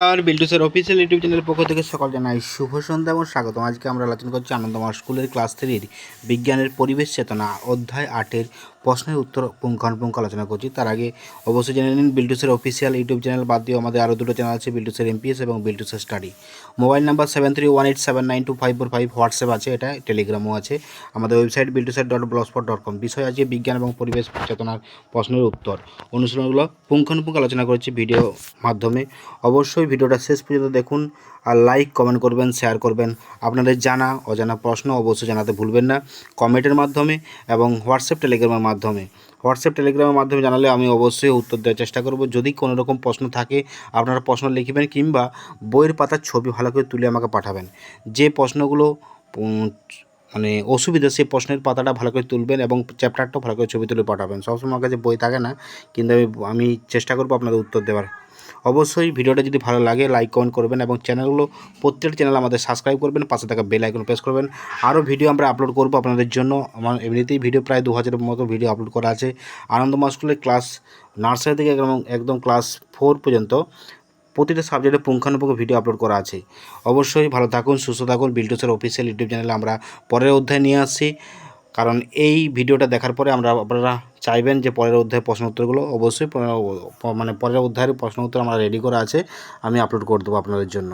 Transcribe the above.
আর বিল্টুসের official YouTube চ্যানেলের পক্ষ থেকে সকল জানাই শুভ সন্ধ্যা এবং স্বাগতম। আজকে আমরা আলোচনা করছি আনন্দমার স্কুলের ক্লাস 3 বিজ্ঞানের পরিবেশ চেতনা অধ্যায় 8-এর প্রশ্নের উত্তর পুঙ্খানুপুঙ্খ আলোচনা করছি। তার আগে অবশ্যই জেনে নিন বিল্টুসের অফিসিয়াল ইউটিউব চ্যানেল বাদ দিয়ে আমাদের আরও দুটো চ্যানেল আছে, বিল্টুসের এমপিএস এবং বিল্টুসের স্টাডি। মোবাইল নাম্বার 7318792545, হোয়াটসঅ্যাপ আছে, এটা টেলিগ্রামও আছে। আমাদের ওয়েবসাইট biltuser.blogspot.com। বিষয় আছে বিজ্ঞান এবং পরিবেশ চেতনার প্রশ্নের উত্তর। অনুশীলনগুলো পুঙ্খানুপুঙ্খ আলোচনা করেছি ভিডিও মাধ্যমে। অবশ্যই ভিডিওটা শেষ পর্যন্ত দেখুন আর লাইক কমেন্ট করবেন, শেয়ার করবেন। আপনাদের জানা অজানা প্রশ্ন অবশ্যই জানাতে ভুলবেন না কমেন্টের মাধ্যমে এবং হোয়াটসঅ্যাপ টেলিগ্রামের মাধ্যমে জানালে আমি অবশ্যই উত্তর দেওয়ার চেষ্টা করব। যদি কোনো রকম প্রশ্ন থাকে আপনারা প্রশ্ন লিখবেন কিংবা বইয়ের পাতার ছবি ভালো করে তুলে আমাকে পাঠাবেন। যে প্রশ্নগুলো মানে অসুবিধা সেই প্রশ্নের পাতাটা ভালো করে তুলবেন এবং চ্যাপ্টারটাও ভালো করে ছবি তুলে পাঠাবেন। সবসময় আমার কাছে বই থাকে না, কিন্তু আমি চেষ্টা করব আপনাদের উত্তর দেওয়ার। অবশ্যই ভিডিওটা যদি ভালো লাগে লাইক কমেন্ট করবেন এবং প্রত্যেকটা চ্যানেল আমাদের সাবস্ক্রাইব করবেন, পাশে থাকা বেল আইকন প্রেস করবেন। আরও ভিডিও আমরা আপলোড করব আপনাদের জন্য। আমার এমনিতেই ভিডিও প্রায় 2000-এর মতো ভিডিও আপলোড করা আছে আনন্দমা স্কুলের ক্লাস নার্সারি থেকে একদম ক্লাস 4 পর্যন্ত প্রতিটা সাবজেক্টে পুঙ্খানুপুঙ্খ ভিডিও আপলোড করা আছে। অবশ্যই ভালো থাকুন, সুস্থ থাকুন। বিল্টুসের অফিসিয়াল ইউটিউব চ্যানেলে আমরা পরের অধ্যায় নিয়ে আসছি, কারণ এই ভিডিওটা দেখার পরে আপনারা চাইবেন যে পরের অধ্যায়ের প্রশ্ন উত্তরগুলো অবশ্যই পরের অধ্যায়ের প্রশ্ন উত্তর আমরা রেডি করা আছে, আমি আপলোড করে দেবো আপনাদের জন্য।